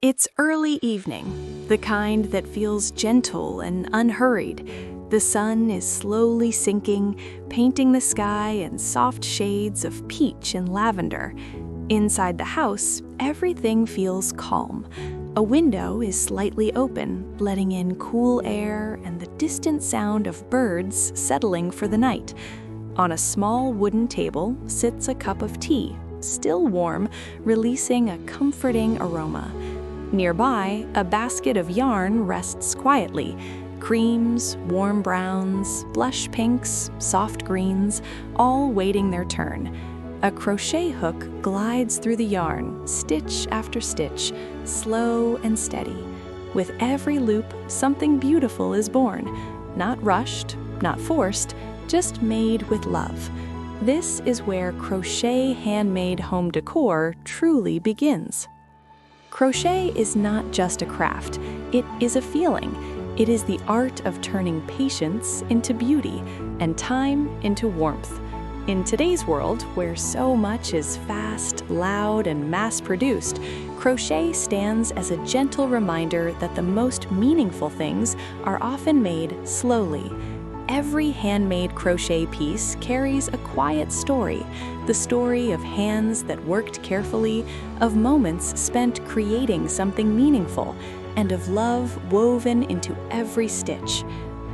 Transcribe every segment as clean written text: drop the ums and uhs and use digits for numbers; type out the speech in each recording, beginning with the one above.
It's early evening, the kind that feels gentle and unhurried. The sun is slowly sinking, painting the sky in soft shades of peach and lavender. Inside the house, everything feels calm. A window is slightly open, letting in cool air and the distant sound of birds settling for the night. On a small wooden table sits a cup of tea, still warm, releasing a comforting aroma. Nearby, a basket of yarn rests quietly. Creams, warm browns, blush pinks, soft greens, all waiting their turn. A crochet hook glides through the yarn, stitch after stitch, slow and steady. With every loop, something beautiful is born. Not rushed, not forced, just made with love. This is where crochet handmade home decor truly begins. Crochet is not just a craft, it is a feeling. It is the art of turning patience into beauty and time into warmth. In today's world, where so much is fast, loud, and mass-produced, crochet stands as a gentle reminder that the most meaningful things are often made slowly. Every handmade crochet piece carries a quiet story, the story of hands that worked carefully, of moments spent creating something meaningful, and of love woven into every stitch.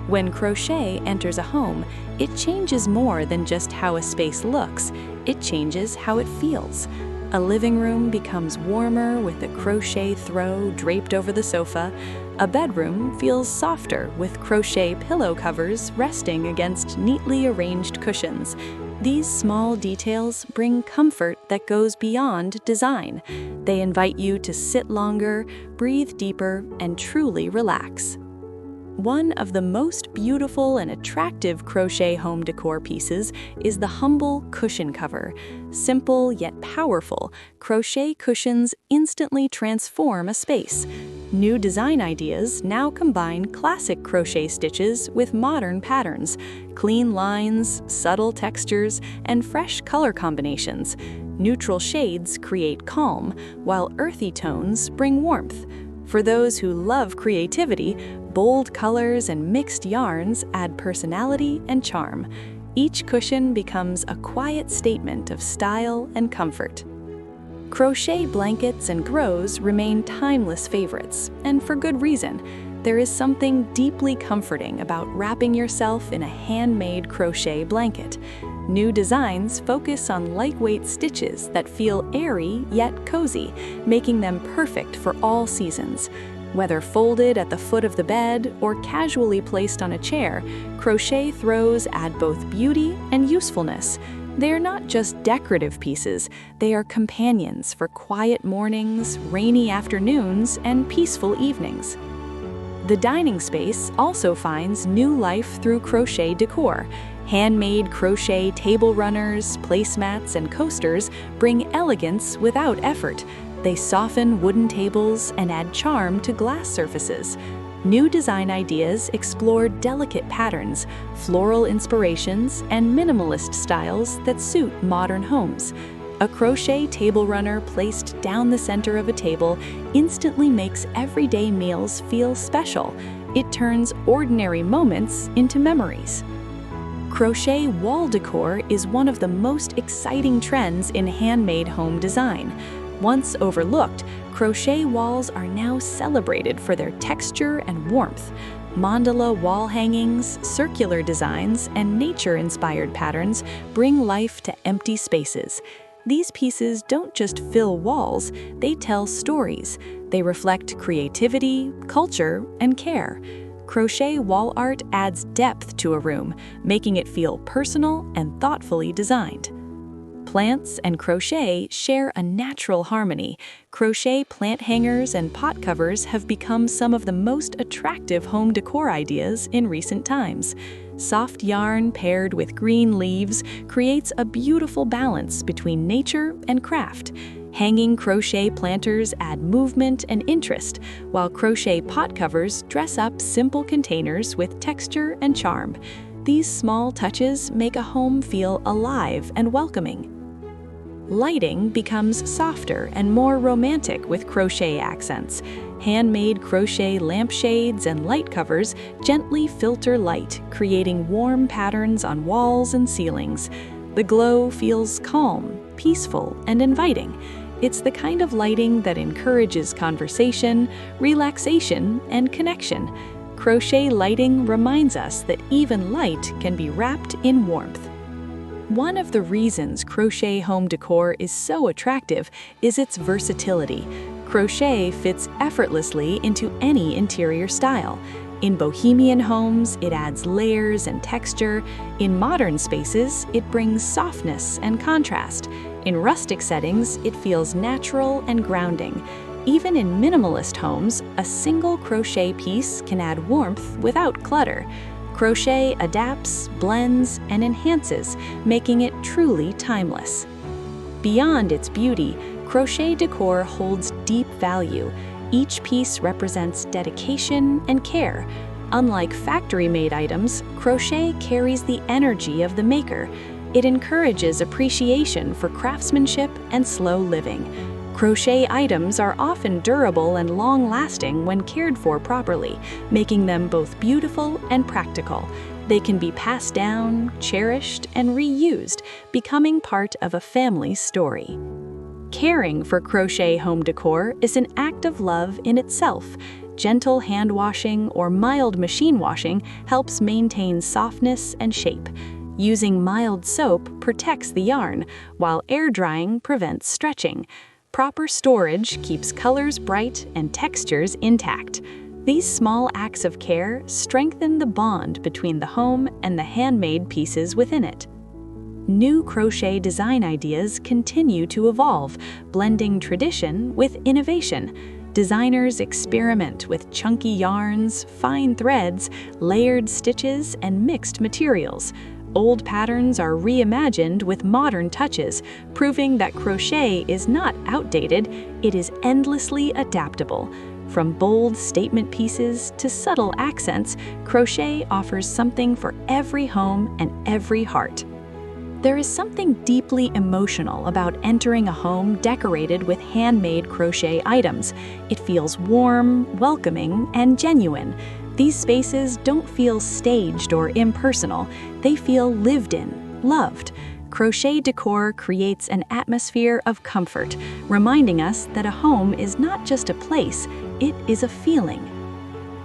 When crochet enters a home, it changes more than just how a space looks, it changes how it feels. A living room becomes warmer with a crochet throw draped over the sofa. A bedroom feels softer with crochet pillow covers resting against neatly arranged cushions. These small details bring comfort that goes beyond design. They invite you to sit longer, breathe deeper, and truly relax. One of the most beautiful and attractive crochet home decor pieces is the humble cushion cover. Simple yet powerful, crochet cushions instantly transform a space. New design ideas now combine classic crochet stitches with modern patterns, clean lines, subtle textures, and fresh color combinations. Neutral shades create calm, while earthy tones bring warmth. For those who love creativity, bold colors and mixed yarns add personality and charm. Each cushion becomes a quiet statement of style and comfort. Crochet blankets and grows remain timeless favorites, and for good reason. There is something deeply comforting about wrapping yourself in a handmade crochet blanket. New designs focus on lightweight stitches that feel airy yet cozy, making them perfect for all seasons. Whether folded at the foot of the bed or casually placed on a chair, crochet throws add both beauty and usefulness. They are not just decorative pieces, they are companions for quiet mornings, rainy afternoons, and peaceful evenings. The dining space also finds new life through crochet decor. Handmade crochet table runners, placemats, and coasters bring elegance without effort. They soften wooden tables and add charm to glass surfaces. New design ideas explore delicate patterns, floral inspirations, and minimalist styles that suit modern homes. A crochet table runner placed down the center of a table instantly makes everyday meals feel special. It turns ordinary moments into memories. Crochet wall decor is one of the most exciting trends in handmade home design. Once overlooked, crochet walls are now celebrated for their texture and warmth. Mandala wall hangings, circular designs, and nature-inspired patterns bring life to empty spaces. These pieces don't just fill walls, they tell stories. They reflect creativity, culture, and care. Crochet wall art adds depth to a room, making it feel personal and thoughtfully designed. Plants and crochet share a natural harmony. Crochet plant hangers and pot covers have become some of the most attractive home decor ideas in recent times. Soft yarn paired with green leaves creates a beautiful balance between nature and craft. Hanging crochet planters add movement and interest, while crochet pot covers dress up simple containers with texture and charm. These small touches make a home feel alive and welcoming. Lighting becomes softer and more romantic with crochet accents. Handmade crochet lampshades and light covers gently filter light, creating warm patterns on walls and ceilings. The glow feels calm, peaceful, and inviting. It's the kind of lighting that encourages conversation, relaxation, and connection. Crochet lighting reminds us that even light can be wrapped in warmth. One of the reasons crochet home decor is so attractive is its versatility. Crochet fits effortlessly into any interior style. In bohemian homes, it adds layers and texture. In modern spaces, it brings softness and contrast. In rustic settings, it feels natural and grounding. Even in minimalist homes, a single crochet piece can add warmth without clutter. Crochet adapts, blends, and enhances, making it truly timeless. Beyond its beauty, crochet decor holds deep value. Each piece represents dedication and care. Unlike factory-made items, crochet carries the energy of the maker. It encourages appreciation for craftsmanship and slow living. Crochet items are often durable and long-lasting when cared for properly, making them both beautiful and practical. They can be passed down, cherished, and reused, becoming part of a family's story. Caring for crochet home decor is an act of love in itself. Gentle hand washing or mild machine washing helps maintain softness and shape. Using mild soap protects the yarn, while air drying prevents stretching. Proper storage keeps colors bright and textures intact. These small acts of care strengthen the bond between the home and the handmade pieces within it. New crochet design ideas continue to evolve, blending tradition with innovation. Designers experiment with chunky yarns, fine threads, layered stitches, and mixed materials. Old patterns are reimagined with modern touches, proving that crochet is not outdated, it is endlessly adaptable. From bold statement pieces to subtle accents, crochet offers something for every home and every heart. There is something deeply emotional about entering a home decorated with handmade crochet items. It feels warm, welcoming, and genuine. These spaces don't feel staged or impersonal. They feel lived in, loved. Crochet decor creates an atmosphere of comfort, reminding us that a home is not just a place, it is a feeling.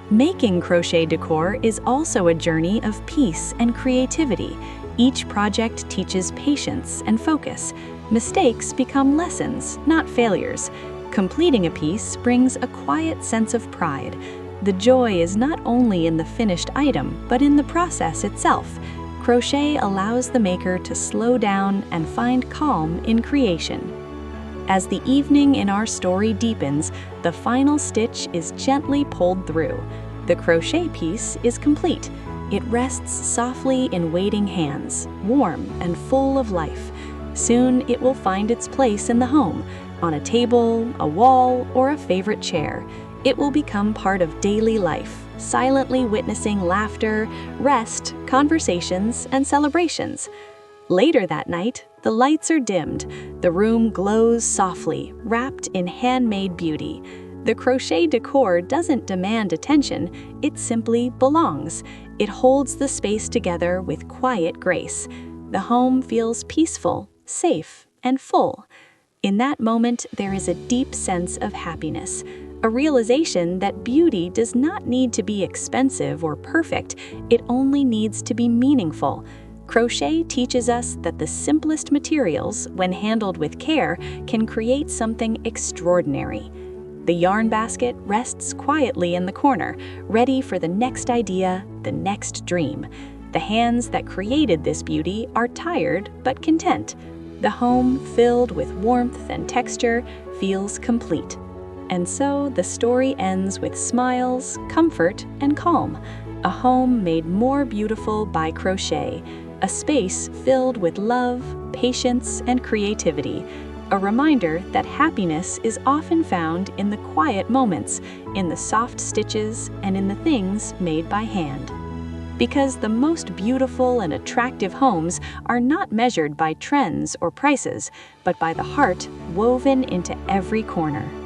Making crochet decor is also a journey of peace and creativity. Each project teaches patience and focus. Mistakes become lessons, not failures. Completing a piece brings a quiet sense of pride. The joy is not only in the finished item, but in the process itself. Crochet allows the maker to slow down and find calm in creation. As the evening in our story deepens, the final stitch is gently pulled through. The crochet piece is complete. It rests softly in waiting hands, warm and full of life. Soon it will find its place in the home, on a table, a wall, or a favorite chair. It will become part of daily life, silently witnessing laughter, rest, conversations, and celebrations. Later that night, the lights are dimmed. The room glows softly, wrapped in handmade beauty. The crochet decor doesn't demand attention, it simply belongs. It holds the space together with quiet grace. The home feels peaceful, safe, and full. In that moment, there is a deep sense of happiness. A realization that beauty does not need to be expensive or perfect, it only needs to be meaningful. Crochet teaches us that the simplest materials, when handled with care, can create something extraordinary. The yarn basket rests quietly in the corner, ready for the next idea, the next dream. The hands that created this beauty are tired but content. The home, filled with warmth and texture, feels complete. And so the story ends with smiles, comfort, and calm. A home made more beautiful by crochet. A space filled with love, patience, and creativity. A reminder that happiness is often found in the quiet moments, in the soft stitches, and in the things made by hand. because the most beautiful and attractive homes are not measured by trends or prices, but by the heart woven into every corner.